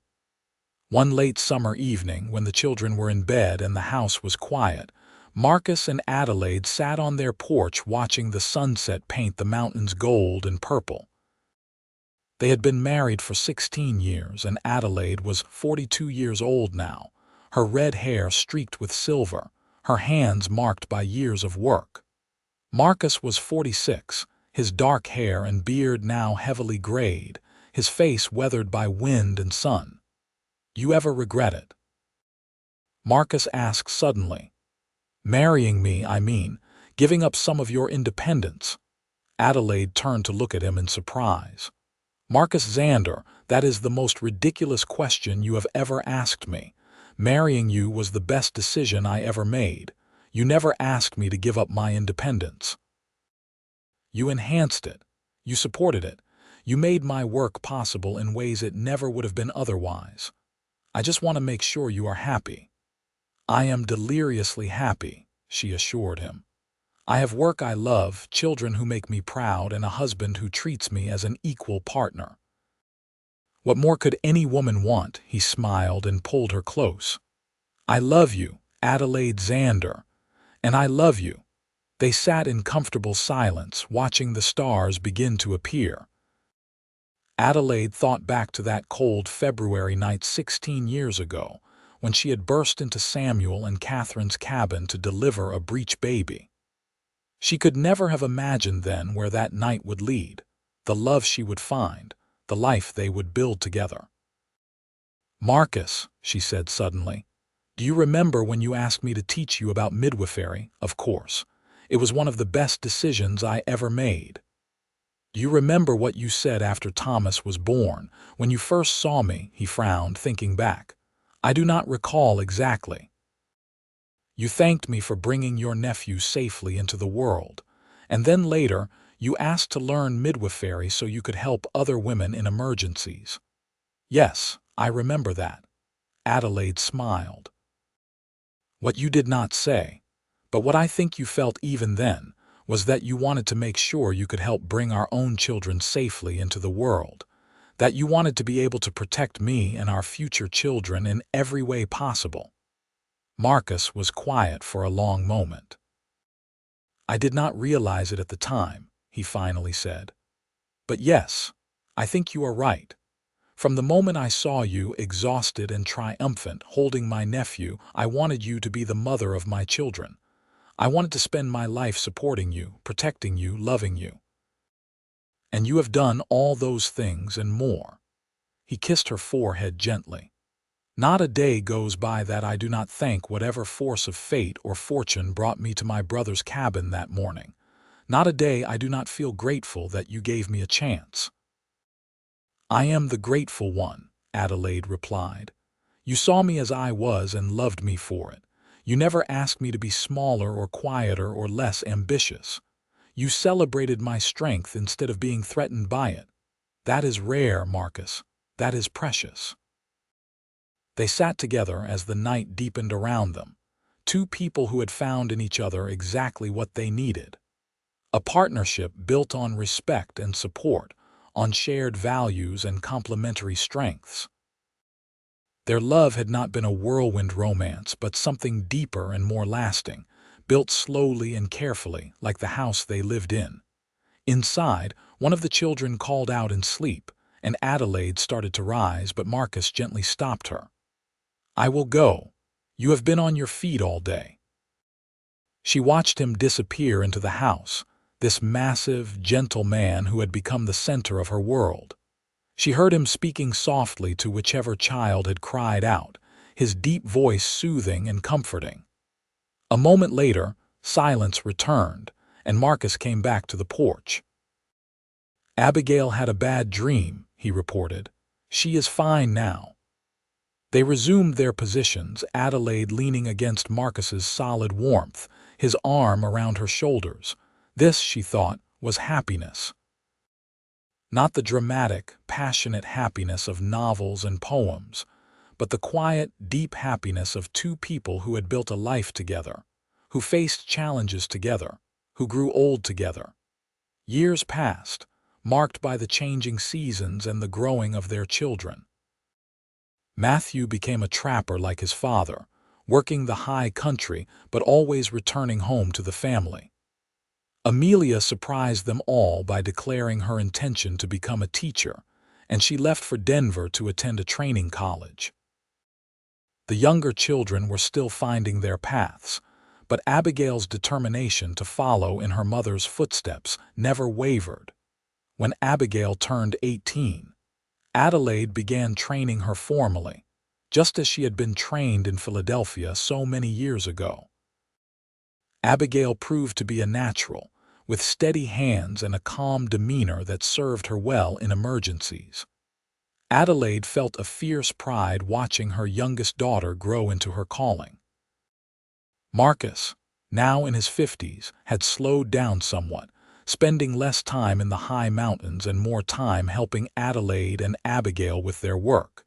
One late summer evening, when the children were in bed and the house was quiet, Marcus and Adelaide sat on their porch watching the sunset paint the mountains gold and purple. They had been married for 16 years, and Adelaide was 42 years old now, her red hair streaked with silver, her hands marked by years of work. Marcus was 46, his dark hair and beard now heavily grayed, his face weathered by wind and sun. "You ever regret it?" Marcus asked suddenly. "Marrying me, I mean, giving up some of your independence." Adelaide turned to look at him in surprise. "Marcus Xander, that is the most ridiculous question you have ever asked me. Marrying you was the best decision I ever made. You never asked me to give up my independence. You enhanced it. You supported it. You made my work possible in ways it never would have been otherwise. I just want to make sure you are happy." "I am deliriously happy," she assured him. "I have work I love, children who make me proud, and a husband who treats me as an equal partner." "What more could any woman want?" He smiled and pulled her close. "I love you, Adelaide Xander, and I love you." They sat in comfortable silence, watching the stars begin to appear. Adelaide thought back to that cold February night 16 years ago, when she had burst into Samuel and Catherine's cabin to deliver a breech baby. She could never have imagined then where that night would lead, the love she would find, the life they would build together. "Marcus," she said suddenly, "do you remember when you asked me to teach you about midwifery? Of course. It was one of the best decisions I ever made. Do you remember what you said after Thomas was born, when you first saw me?" He frowned, thinking back. "I do not recall exactly." "You thanked me for bringing your nephew safely into the world, and then later you asked to learn midwifery so you could help other women in emergencies." "Yes, I remember that." Adelaide smiled. "What you did not say, but what I think you felt even then, was that you wanted to make sure you could help bring our own children safely into the world, that you wanted to be able to protect me and our future children in every way possible." Marcus was quiet for a long moment. "I did not realize it at the time," he finally said. "But yes, I think you are right. From the moment I saw you, exhausted and triumphant, holding my nephew, I wanted you to be the mother of my children. I wanted to spend my life supporting you, protecting you, loving you. And you have done all those things and more." He kissed her forehead gently. "Not a day goes by that I do not thank whatever force of fate or fortune brought me to my brother's cabin that morning. Not a day I do not feel grateful that you gave me a chance." "I am the grateful one," Adelaide replied. "You saw me as I was and loved me for it. You never asked me to be smaller or quieter or less ambitious. You celebrated my strength instead of being threatened by it. That is rare, Marcus. That is precious." They sat together as the night deepened around them, two people who had found in each other exactly what they needed. A partnership built on respect and support, on shared values and complementary strengths. Their love had not been a whirlwind romance, but something deeper and more lasting, built slowly and carefully, like the house they lived in. Inside, one of the children called out in sleep, and Adelaide started to rise, but Marcus gently stopped her. "I will go. You have been on your feet all day." She watched him disappear into the house, this massive, gentle man who had become the center of her world. She heard him speaking softly to whichever child had cried out, his deep voice soothing and comforting. A moment later, silence returned, and Marcus came back to the porch. "Abigail had a bad dream," he reported. "She is fine now." They resumed their positions, Adelaide leaning against Marcus's solid warmth, his arm around her shoulders. This, she thought, was happiness. Not the dramatic, passionate happiness of novels and poems, but the quiet, deep happiness of two people who had built a life together, who faced challenges together, who grew old together. Years passed, marked by the changing seasons and the growing of their children. Matthew became a trapper like his father, working the high country but always returning home to the family. Amelia surprised them all by declaring her intention to become a teacher, and she left for Denver to attend a training college. The younger children were still finding their paths, but Abigail's determination to follow in her mother's footsteps never wavered. When Abigail turned 18, Adelaide began training her formally, just as she had been trained in Philadelphia so many years ago. Abigail proved to be a natural, with steady hands and a calm demeanor that served her well in emergencies. Adelaide felt a fierce pride watching her youngest daughter grow into her calling. Marcus, now in his 50s, had slowed down somewhat, spending less time in the high mountains and more time helping Adelaide and Abigail with their work.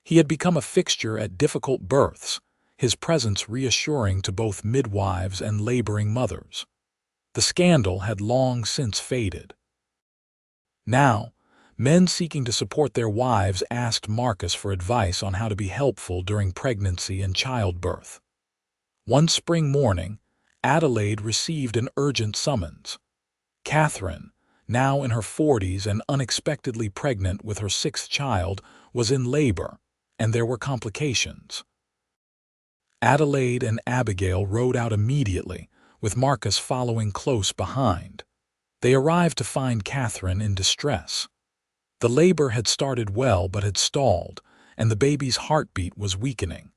He had become a fixture at difficult births, his presence reassuring to both midwives and laboring mothers. The scandal had long since faded. Now, men seeking to support their wives asked Marcus for advice on how to be helpful during pregnancy and childbirth. One spring morning, Adelaide received an urgent summons. Catherine, now in her 40s and unexpectedly pregnant with her 6th child, was in labor, and there were complications. Adelaide and Abigail rode out immediately, with Marcus following close behind. They arrived to find Catherine in distress. The labor had started well but had stalled, and the baby's heartbeat was weakening.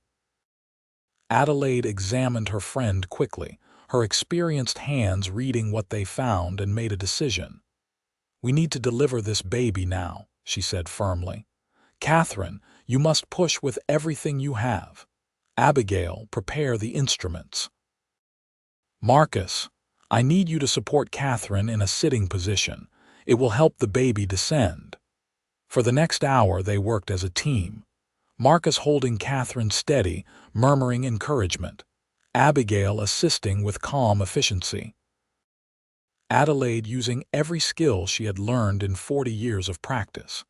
Adelaide examined her friend quickly, her experienced hands reading what they found, and made a decision. "We need to deliver this baby now," she said firmly. "Catherine, you must push with everything you have. Abigail, prepare the instruments. Marcus, I need you to support Catherine in a sitting position. It will help the baby descend." For the next hour they worked as a team. Marcus holding Catherine steady, murmuring encouragement. Abigail assisting with calm efficiency. Adelaide using every skill she had learned in 40 years of practice.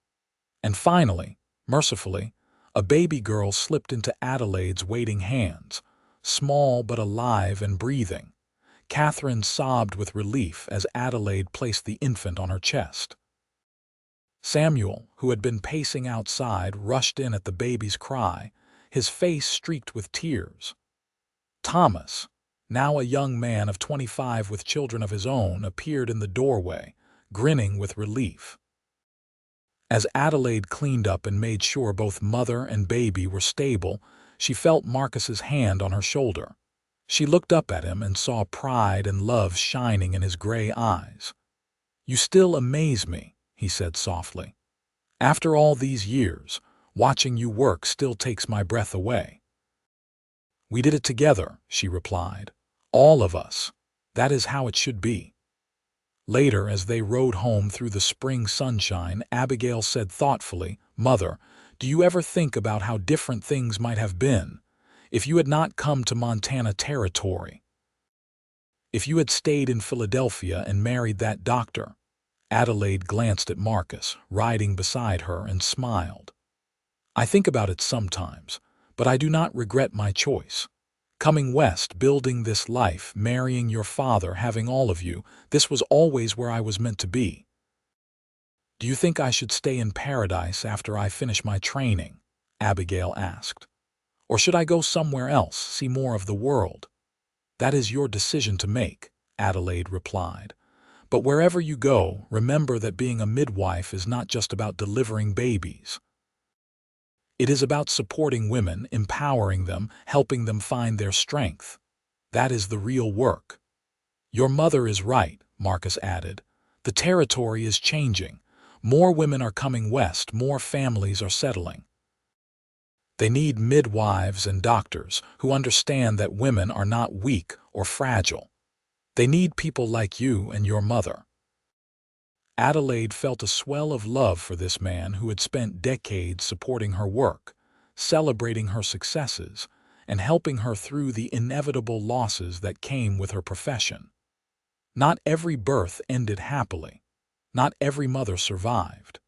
And finally, mercifully, a baby girl slipped into Adelaide's waiting hands, small but alive and breathing. Catherine sobbed with relief as Adelaide placed the infant on her chest. Samuel, who had been pacing outside, rushed in at the baby's cry, his face streaked with tears. Thomas, now a young man of 25 with children of his own, appeared in the doorway, grinning with relief. As Adelaide cleaned up and made sure both mother and baby were stable, she felt Marcus's hand on her shoulder. She looked up at him and saw pride and love shining in his gray eyes. "You still amaze me," he said softly. "After all these years, watching you work still takes my breath away." "We did it together," she replied. "All of us. That is how it should be." Later, as they rode home through the spring sunshine, Abigail said thoughtfully, "Mother, do you ever think about how different things might have been if you had not come to Montana Territory? If you had stayed in Philadelphia and married that doctor?" Adelaide glanced at Marcus, riding beside her, and smiled. "I think about it sometimes, but I do not regret my choice. Coming west, building this life, marrying your father, having all of you, this was always where I was meant to be." "Do you think I should stay in paradise after I finish my training?" Abigail asked. "Or should I go somewhere else, see more of the world?" "That is your decision to make," Adelaide replied. "But wherever you go, remember that being a midwife is not just about delivering babies. It is about supporting women, empowering them, helping them find their strength. That is the real work." "Your mother is right," Marcus added. "The territory is changing. More women are coming west, more families are settling. They need midwives and doctors who understand that women are not weak or fragile. They need people like you and your mother." Adelaide felt a swell of love for this man who had spent decades supporting her work, celebrating her successes, and helping her through the inevitable losses that came with her profession. Not every birth ended happily. Not every mother survived.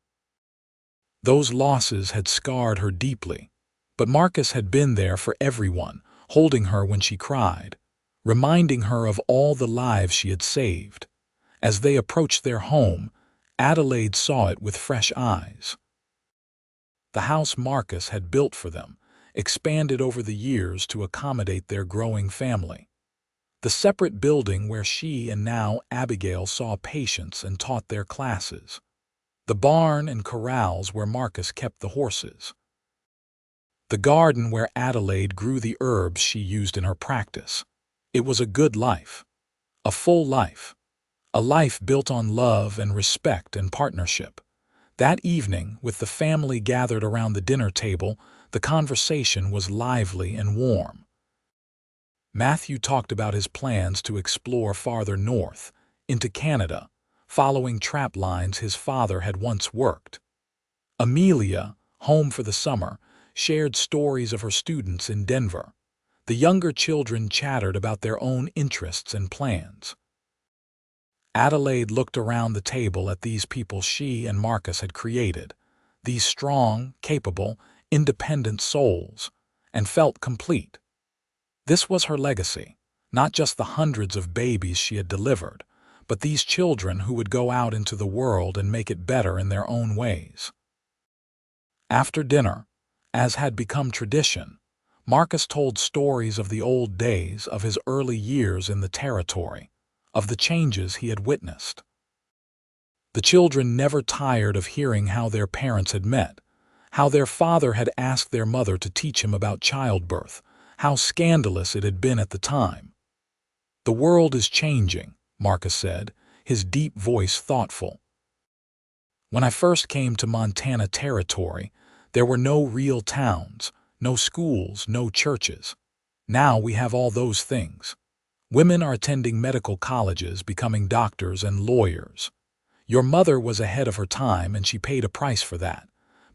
Those losses had scarred her deeply, but Marcus had been there for everyone, holding her when she cried, reminding her of all the lives she had saved. As they approached their home, Adelaide saw it with fresh eyes. The house Marcus had built for them, expanded over the years to accommodate their growing family. The separate building where she and now Abigail saw patients and taught their classes. The barn and corrals where Marcus kept the horses. The garden where Adelaide grew the herbs she used in her practice. It was a good life. A full life. A life built on love and respect and partnership. That evening, with the family gathered around the dinner table, the conversation was lively and warm. Matthew talked about his plans to explore farther north, into Canada, following trap lines his father had once worked. Amelia, home for the summer, shared stories of her students in Denver. The younger children chattered about their own interests and plans. Adelaide looked around the table at these people she and Marcus had created, these strong, capable, independent souls, and felt complete. This was her legacy, not just the hundreds of babies she had delivered, but these children who would go out into the world and make it better in their own ways. After dinner, as had become tradition, Marcus told stories of the old days, of his early years in the territory, of the changes he had witnessed. The children never tired of hearing how their parents had met, how their father had asked their mother to teach him about childbirth, how scandalous it had been at the time. "The world is changing," Marcus said, his deep voice thoughtful. "When I first came to Montana Territory, there were no real towns, no schools, no churches. Now we have all those things. Women are attending medical colleges, becoming doctors and lawyers. Your mother was ahead of her time and she paid a price for that,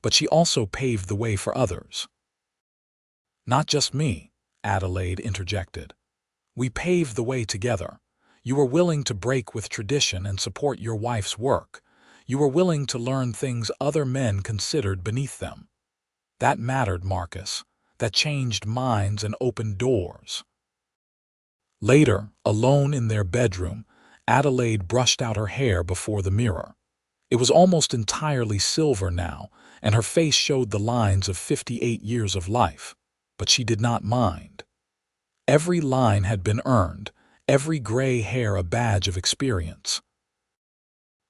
but she also paved the way for others." "Not just me," Adelaide interjected. "We paved the way together. You were willing to break with tradition and support your wife's work. You were willing to learn things other men considered beneath them. That mattered, Marcus. That changed minds and opened doors." Later, alone in their bedroom, Adelaide brushed out her hair before the mirror. It was almost entirely silver now, and her face showed the lines of 58 years of life. But she did not mind. Every line had been earned, every gray hair a badge of experience.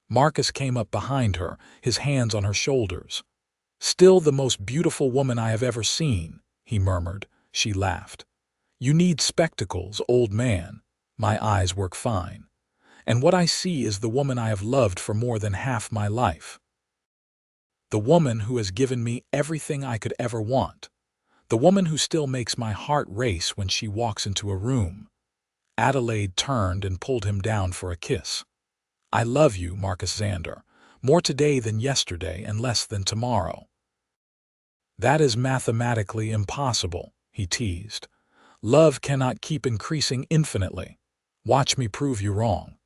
Marcus came up behind her, his hands on her shoulders. "Still the most beautiful woman I have ever seen," he murmured. She laughed. "You need spectacles, old man. My eyes work fine. And what I see is the woman I have loved for more than half my life. The woman who has given me everything I could ever want. The woman who still makes my heart race when she walks into a room." Adelaide turned and pulled him down for a kiss. "I love you, Marcus Xander, more today than yesterday and less than tomorrow." "That is mathematically impossible," he teased. "Love cannot keep increasing infinitely. Watch me prove you wrong."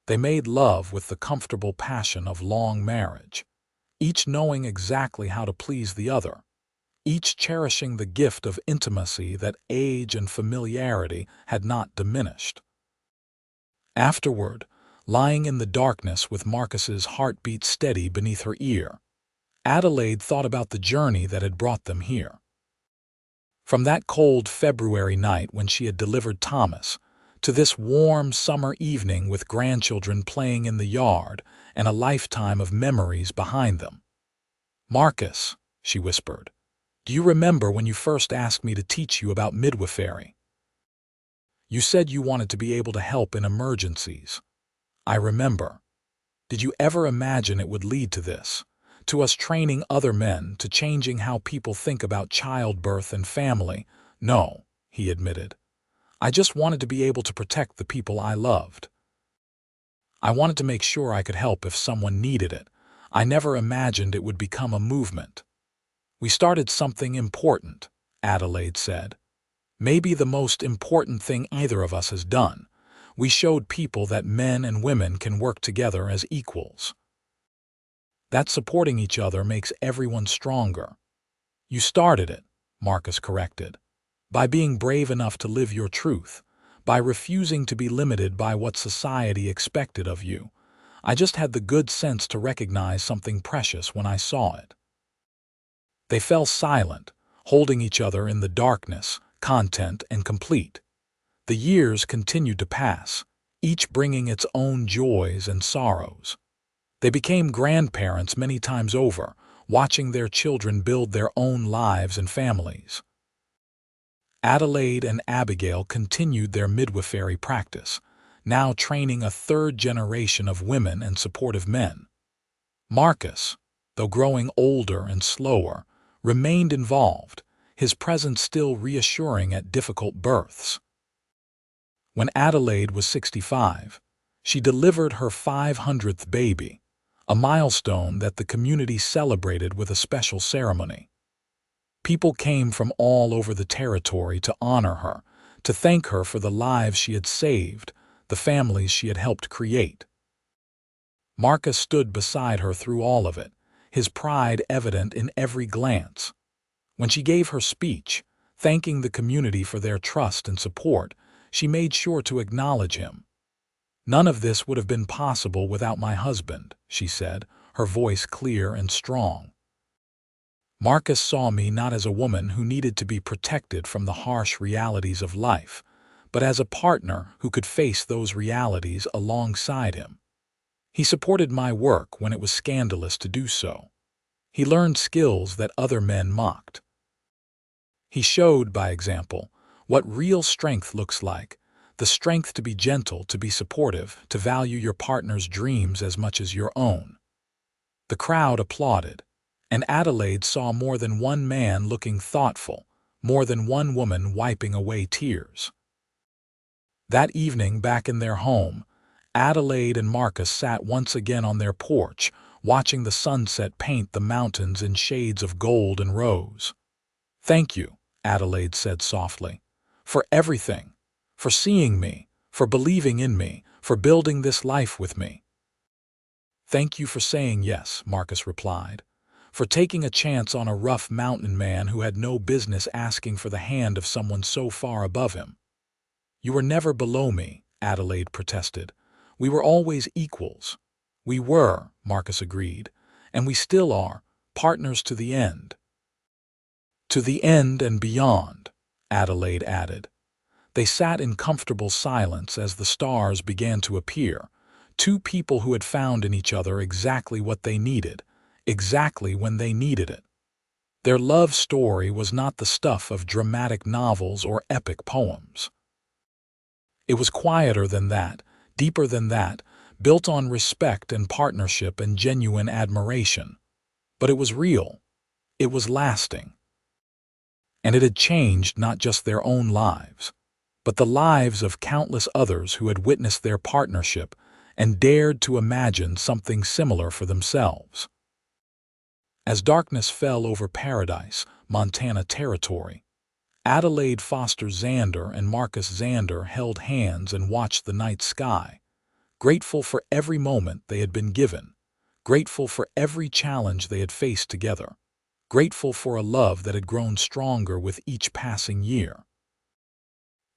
They made love with the comfortable passion of long marriage, each knowing exactly how to please the other, each cherishing the gift of intimacy that age and familiarity had not diminished. Afterward, lying in the darkness with Marcus's heartbeat steady beneath her ear, Adelaide thought about the journey that had brought them here. From that cold February night when she had delivered Thomas, to this warm summer evening with grandchildren playing in the yard and a lifetime of memories behind them. "Marcus," she whispered, "do you remember when you first asked me to teach you about midwifery? You said you wanted to be able to help in emergencies. I remember. Did you ever imagine it would lead to this? To us training other men, to changing how people think about childbirth and family?" "No," he admitted. "I just wanted to be able to protect the people I loved. I wanted to make sure I could help if someone needed it. I never imagined it would become a movement." "We started something important," Adelaide said. "Maybe the most important thing either of us has done. We showed people that men and women can work together as equals. That supporting each other makes everyone stronger." "You started it," Marcus corrected, "by being brave enough to live your truth, by refusing to be limited by what society expected of you. I just had the good sense to recognize something precious when I saw it." They fell silent, holding each other in the darkness, content and complete. The years continued to pass, each bringing its own joys and sorrows. They became grandparents many times over, watching their children build their own lives and families. Adelaide and Abigail continued their midwifery practice, now training a third generation of women and supportive men. Marcus, though growing older and slower, remained involved, his presence still reassuring at difficult births. When Adelaide was 65, she delivered her 500th baby, a milestone that the community celebrated with a special ceremony. People came from all over the territory to honor her, to thank her for the lives she had saved, the families she had helped create. Marcus stood beside her through all of it, his pride evident in every glance. When she gave her speech, thanking the community for their trust and support, she made sure to acknowledge him. "None of this would have been possible without my husband," she said, her voice clear and strong. "Marcus saw me not as a woman who needed to be protected from the harsh realities of life, but as a partner who could face those realities alongside him. He supported my work when it was scandalous to do so. He learned skills that other men mocked. He showed, by example, what real strength looks like, the strength to be gentle, to be supportive, to value your partner's dreams as much as your own." The crowd applauded, and Adelaide saw more than one man looking thoughtful, more than one woman wiping away tears. That evening, back in their home, Adelaide and Marcus sat once again on their porch, watching the sunset paint the mountains in shades of gold and rose. "Thank you," Adelaide said softly, "for everything, for seeing me, for believing in me, for building this life with me." "Thank you for saying yes," Marcus replied, "for taking a chance on a rough mountain man who had no business asking for the hand of someone so far above him." "You were never below me," Adelaide protested. "We were always equals. We were, Marcus agreed, and we still are, partners to the end. To the end and beyond, Adelaide added. They sat in comfortable silence as the stars began to appear, two people who had found in each other exactly what they needed, exactly when they needed it. Their love story was not the stuff of dramatic novels or epic poems. It was quieter than that, deeper than that, built on respect and partnership and genuine admiration. But it was real. It was lasting. And it had changed not just their own lives, but the lives of countless others who had witnessed their partnership and dared to imagine something similar for themselves. As darkness fell over Paradise, Montana territory, Adelaide Foster Xander and Marcus Xander held hands and watched the night sky, grateful for every moment they had been given, grateful for every challenge they had faced together, grateful for a love that had grown stronger with each passing year.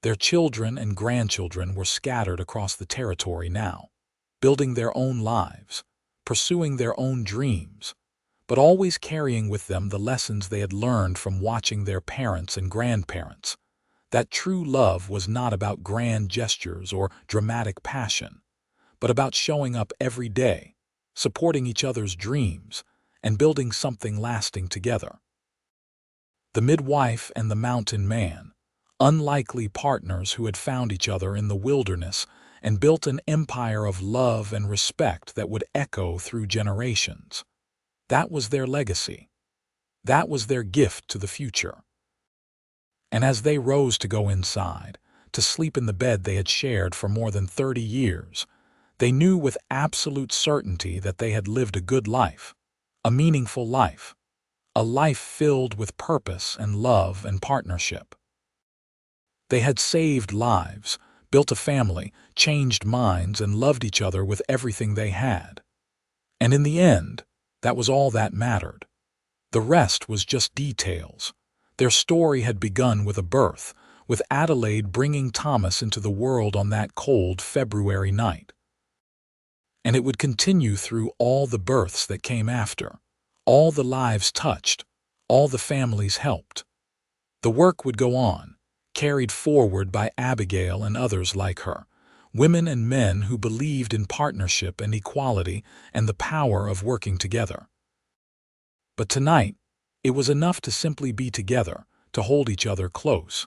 Their children and grandchildren were scattered across the territory now, building their own lives, pursuing their own dreams, but always carrying with them the lessons they had learned from watching their parents and grandparents. That true love was not about grand gestures or dramatic passion, but about showing up every day, supporting each other's dreams, and building something lasting together. The midwife and the mountain man, unlikely partners who had found each other in the wilderness and built an empire of love and respect that would echo through generations. That was their legacy. That was their gift to the future. And as they rose to go inside, to sleep in the bed they had shared for more than 30 years, they knew with absolute certainty that they had lived a good life, a meaningful life, a life filled with purpose and love and partnership. They had saved lives, built a family, changed minds, and loved each other with everything they had. And in the end, that was all that mattered. The rest was just details. Their story had begun with a birth, with Adelaide bringing Thomas into the world on that cold February night. And it would continue through all the births that came after, all the lives touched, all the families helped. The work would go on, carried forward by Abigail and others like her, women and men who believed in partnership and equality and the power of working together. But tonight, it was enough to simply be together, to hold each other close,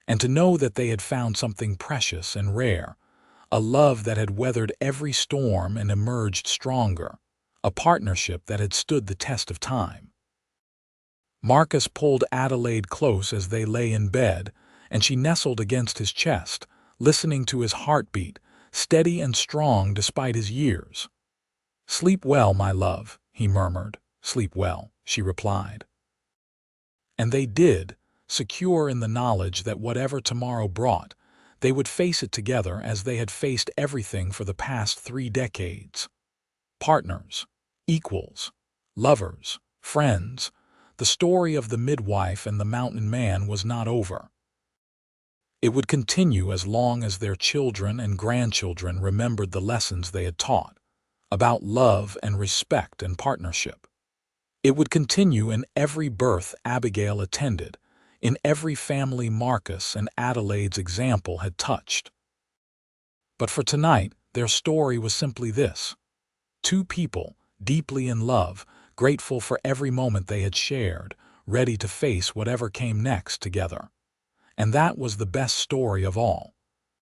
and to know that they had found something precious and rare, a love that had weathered every storm and emerged stronger, a partnership that had stood the test of time. Marcus pulled Adelaide close as they lay in bed, and she nestled against his chest, listening to his heartbeat, steady and strong despite his years. "Sleep well, my love," he murmured. "Sleep well," she replied. And they did, secure in the knowledge that whatever tomorrow brought, they would face it together as they had faced everything for the past 3 decades. Partners, equals, lovers, friends, the story of the midwife and the mountain man was not over. It would continue as long as their children and grandchildren remembered the lessons they had taught, about love and respect and partnership. It would continue in every birth Abigail attended, in every family Marcus and Adelaide's example had touched. But for tonight, their story was simply this: two people, deeply in love, grateful for every moment they had shared, ready to face whatever came next together. And that was the best story of all.